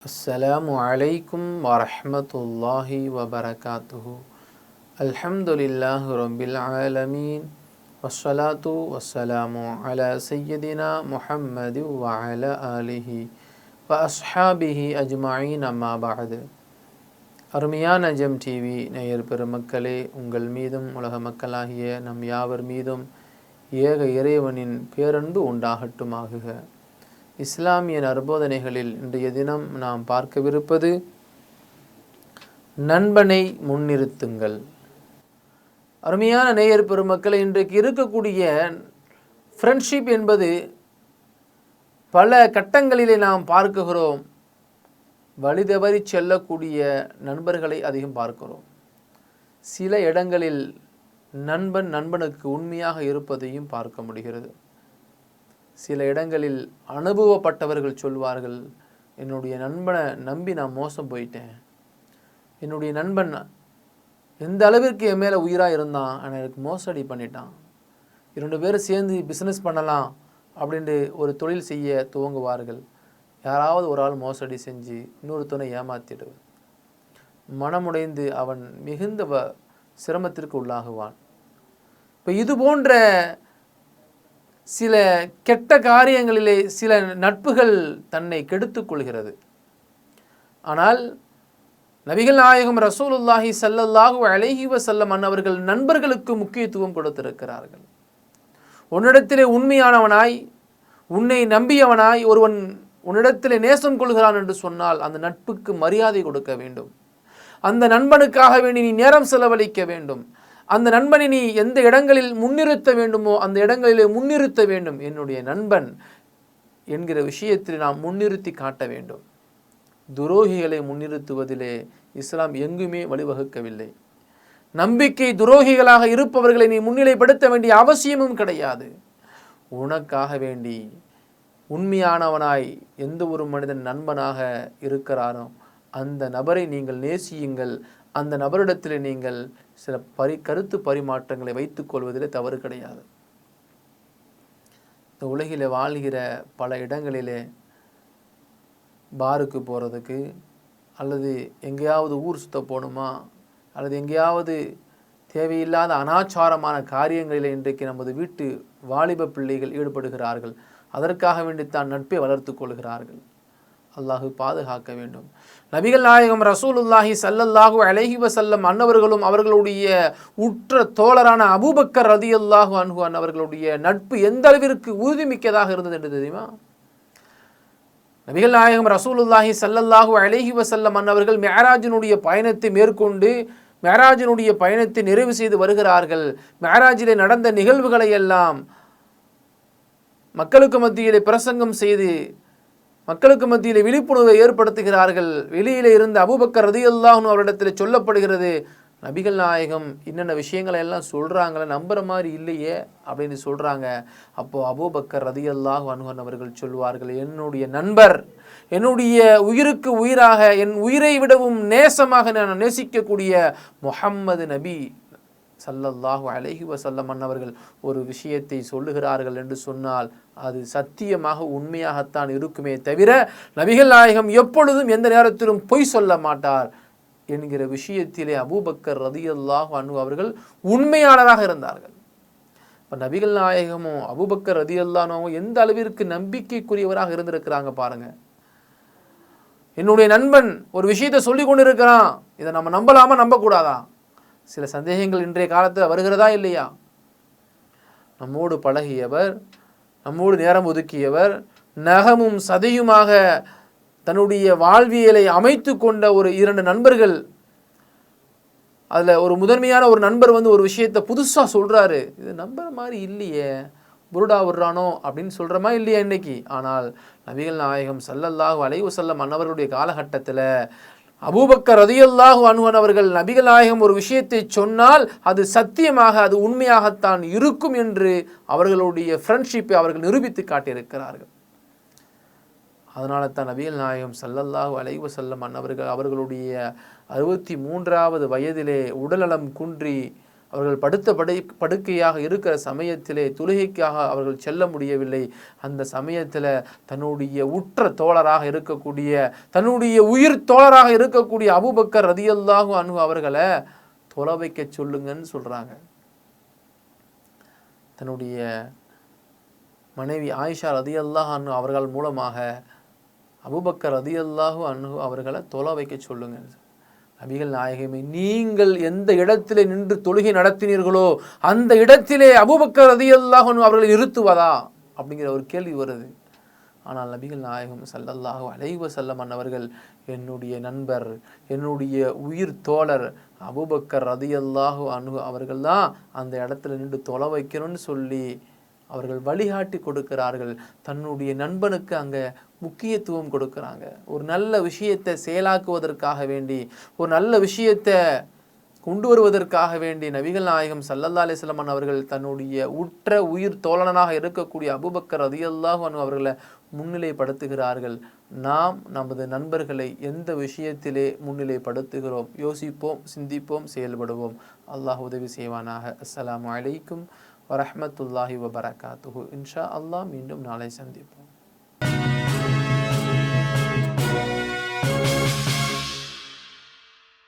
அஸ்ஸலாமு அலைக்கும் வரஹ்மத்துல்லாஹி வபரகாத்துஹு. அல்ஹம்துலில்லாஹி ரப்பில் ஆலமீன். வஸ்ஸலாத்து வஸ்ஸலாமு அலா சய்யிதினா முஹம்மது வ அலா ஆலிஹி வ அஸ்ஹாபிஹி அஜ்மஈன். அம்மா பஅது. அருமையான ஜெம் டிவி நேயர் பெருமக்களே, உங்கள் மீதும் உலக மக்களாகிய நம் யாவர் மீதும் ஏக இறைவனின் பேரன்பு உண்டாகட்டுமாகுக. இஸ்லாமிய நற்போதனைகளில் இன்றைய தினம் நாம் பார்க்கவிருப்பது நண்பனை முன்னிறுத்துங்கள். அருமையான நேயர் பெருமக்களை, இன்றைக்கு இருக்கக்கூடிய ஃப்ரெண்ட்ஷிப் என்பது பல கட்டங்களிலே நாம் பார்க்குகிறோம். வழிதவறி செல்லக்கூடிய நண்பர்களை அதிகம் பார்க்கிறோம். சில இடங்களில் நண்பன் நண்பனுக்கு உண்மையாக இருப்பதையும் பார்க்க முடிகிறது. சில இடங்களில் அனுபவப்பட்டவர்கள் சொல்வார்கள், என்னுடைய நண்பனை நம்பி நான் மோசம் போயிட்டேன், என்னுடைய நண்பன் எந்த அளவிற்கு என் மேலே உயிராக இருந்தான், எனக்கு மோசடி பண்ணிட்டான், 2 பேரும் சேர்ந்து பிஸ்னஸ் பண்ணலாம் அப்படின்ட்டு ஒரு தொழில் செய்ய துவங்குவார்கள். யாராவது ஒரு ஆள் மோசடி செஞ்சு இன்னொருத்தனை ஏமாத்திடுவான். மனமுடைந்து அவன் மிகுந்த சிரமத்திற்கு உள்ளாகுவான். இப்போ இது போன்ற சில கெட்ட காரியங்களிலே சில நட்புகள் தன்னை கெடுத்துக் கொள்கிறது. ஆனால் நபிகள் நாயகம் ரசூலுல்லாஹி ஸல்லல்லாஹு அலைஹி வஸல்லம் அன்னவர்கள் நண்பர்களுக்கு முக்கியத்துவம் கொடுத்திருக்கிறார்கள். உன்னிடத்திலே உண்மையானவனாய், உன்னை நம்பியவனாய் ஒருவன் உன்னிடத்திலே நேசம் கொள்கிறான் என்று சொன்னால் அந்த நட்புக்கு மரியாதை கொடுக்க வேண்டும். அந்த நண்பனுக்காக வேண்டி நீ நேரம் செலவழிக்க வேண்டும். அந்த நண்பனை நீ எந்த இடங்களில் முன்னிறுத்த வேண்டுமோ அந்த இடங்களிலே முன்னிறுத்த வேண்டும். என்னுடைய நண்பன் என்கிற விஷயத்தில் நாம் முன்னிறுத்தி காட்ட வேண்டும். துரோகிகளை முன்னிறுத்துவதிலே இஸ்லாம் எங்குமே வழிவகுக்கவில்லை. நம்பிக்கை துரோகிகளாக இருப்பவர்களை நீ முன்னிலைப்படுத்த வேண்டிய அவசியமும் கிடையாது. உனக்காக வேண்டி உண்மையானவனாய் எந்த ஒரு மனிதன் நண்பனாக இருக்கிறானோ அந்த நபரை நீங்கள் நேசியுங்கள். அந்த நபரிடத்தில் நீங்கள் சில கருத்து பரிமாற்றங்களை வைத்துக் கொள்வதிலே தவறு கிடையாது. இந்த உலகில் வாழ்கிற பல இடங்களிலே பாருக்கு போகிறதுக்கு அல்லது எங்கேயாவது ஊர் சுத்த போகணுமா அல்லது எங்கேயாவது தேவையில்லாத அனாச்சாரமான காரியங்களில் இன்றைக்கு நமது வீட்டு வாலிப பிள்ளைகள் ஈடுபடுகிறார்கள். அதற்காக வேண்டித்தான் நட்பை வளர்த்து கொள்கிறார்கள். அல்லாஹு பாதுகாக்க வேண்டும். நபிகள் நாயகம் ரசூலுல்லாஹி ஸல்லல்லாஹு அலைஹி வஸல்லம் அன்னவர்களும் அவர்களுடைய உற்ற தோழரான அபூபக்கர் ரலியல்லாஹு அன்ஹு அன்னவர்களுடைய நட்பு எந்த அளவிற்கு உறுதிமிக்கதாக இருந்தது என்று தெரியுமா? நபிகள் நாயகம் ரசூலுல்லாஹி ஸல்லல்லாஹு அலைஹி வஸல்லம் அன்னவர்கள் மிஅராஜினுடைய பயணத்தை மேற்கொண்டு மிஅராஜினுடைய பயணத்தை நிறைவு செய்து வருகிறார்கள். மிஅராஜிலே நடந்த நிகழ்வுகளை எல்லாம் மக்களுக்கு மத்தியிலே பிரசங்கம் செய்து மக்களுக்கு மத்தியில் விழிப்புணர்வை ஏற்படுத்துகிறார்கள். வெளியிலே இருந்த அபூபக்கர் ரலியல்லாஹு அன்ஹு அவரிடத்தில் சொல்லப்படுகிறது, நபிகள் நாயகம் இன்னென்ன விஷயங்களை எல்லாம் சொல்கிறாங்களே, நம்புகிற மாதிரி இல்லையே அப்படின்னு சொல்கிறாங்க. அப்போது அபூபக்கர் ரலியல்லாஹு அன்ஹு அவர்கள் சொல்வார்கள், என்னுடைய நண்பர், என்னுடைய உயிருக்கு உயிராக, என் உயிரை விடவும் நேசமாக நான் நேசிக்கக்கூடிய முஹம்மது நபி ஸல்லல்லாஹு அலைஹி வஸல்லம் அன்னவர்கள் ஒரு விஷயத்தை சொல்லுகிறார்கள் என்று சொன்னால் அது சத்தியமாக உண்மையாகத்தான் இருக்குமே தவிர நபிகள் நாயகம் எப்பொழுதும் எந்த நேரத்திலும் பொய் சொல்ல மாட்டார் என்கிற விஷயத்திலே அபூபக்கர் ரலியல்லாஹு அன்ஹு அவர்கள் உண்மையாளராக இருந்தார்கள். இப்போ நபிகள் நாயகமும் அபூபக்கர் ரலியல்லாஹு அன்ஹு எந்த அளவிற்கு நம்பிக்கைக்குரியவராக இருந்திருக்கிறாங்க பாருங்க. என்னுடைய நண்பன் ஒரு விஷயத்தை சொல்லி கொண்டு இருக்கிறான், இதை நம்ம நம்பலாமா நம்பக்கூடாதா? சில சந்தேகங்கள் இன்றைய காலத்தில் வருகிறதா இல்லையா? நம்மோடு பழகியவர், நம்மோடு நேரம் ஒதுக்கியவர், நகமும் சதையுமாக தன்னுடைய வாழ்வியலை அமைத்து கொண்ட ஒரு 2 நண்பர்கள், அதில் ஒரு முதன்மையான ஒரு நண்பர் ஒரு விஷயத்தை புதுசாக சொல்கிறாரு, இது நம்புற மாதிரி இல்லையே, புருடா விடுறானோ அப்படின்னு சொல்கிறமா இல்லையா இன்னைக்கு? ஆனால் நபிகள் நாயகம் ஸல்லல்லாஹு அலைஹி வஸல்லம் அன்னவர்களுடைய காலகட்டத்தில் அபூபக்கர் ரலியல்லாஹு அன்ஹு அவர்கள் நபிகள் நாயகம் ஒரு விஷயத்தை சொன்னால் அது சத்தியமாக, அது உண்மையாகத்தான் இருக்கும் என்று அவர்களுடைய ஃப்ரெண்ட்ஷிப்பை அவர்கள் நிரூபித்து காட்டியிருக்கிறார்கள். அதனால தான் நபிகள் நாயகம் ஸல்லல்லாஹு அலைஹி வஸல்லம் அன்னவர்கள் அவர்களுடைய 63வது வயதிலே உடல்நலம் குன்றி அவர்கள் படுக்கையாக இருக்கிற சமயத்திலே தொழுகைக்காக அவர்கள் செல்ல முடியவில்லை. அந்த சமயத்தில் தன்னுடைய உற்ற தோழராக இருக்கக்கூடிய, தன்னுடைய உயிர் தோழராக இருக்கக்கூடிய அபூபக்கர் ரலியல்லாஹு அன்ஹு அவர்களை தொலை வைக்க சொல்லுங்கன்னு சொல்கிறாங்க. தன்னுடைய மனைவி ஆயிஷா ரலியல்லாஹு அன்ஹு அவர்கள் மூலமாக அபூபக்கர் ரலியல்லாஹு அன்ஹு அவர்களை தொலை வைக்க சொல்லுங்க. நபிகள் நாயகமே, நீங்கள் எந்த இடத்திலே நின்று தொழுகை நடத்தினீர்களோ அந்த இடத்திலே அபூபக்கர் ரலியல்லாஹு அன்ஹு அவர்களை நிறுத்துவதா அப்படிங்கிற ஒரு கேள்வி வருது. ஆனால் நபிகள் நாயகம் ஸல்லல்லாஹு அலைஹி வஸல்லம் அவர்கள், என்னுடைய நண்பர், என்னுடைய உயிர் தோழர் அபூபக்கர் ரலியல்லாஹு அன்ஹு அவர்கள் தான் அந்த இடத்துல நின்று தொலை வைக்கணும்னு சொல்லி அவர்கள் வழிகாட்டி கொடுக்கிறார்கள். தன்னுடைய நண்பனுக்கு அங்கே முக்கியத்துவம் கொடுக்குறாங்க. ஒரு நல்ல விஷயத்தை செயலாக்குவதற்காக வேண்டி, ஒரு நல்ல விஷயத்தை கொண்டு வருவதற்காக வேண்டி நபிகள் நாயகம் ஸல்லல்லாஹு அலைஹி வஸல்லம் அவர்கள் தன்னுடைய உற்ற உயிர் தோழனாக இருக்கக்கூடிய அபூபக்கர் ரலியல்லாஹு அன்ஹு அவர்களை முன்னிலைப்படுத்துகிறார்கள். நாம் நமது நண்பர்களை எந்த விஷயத்திலே முன்னிலைப்படுத்துகிறோம்? யோசிப்போம், சிந்திப்போம், செயல்படுவோம். அல்லாஹ் உதவி செய்வானாக. அஸ்ஸலாமு அலைக்கும் வரஹ்மத்துல்லாஹி வபரகாத்துஹு. இன்ஷா அல்லாஹ் மீண்டும் நாளை சந்திப்போம்.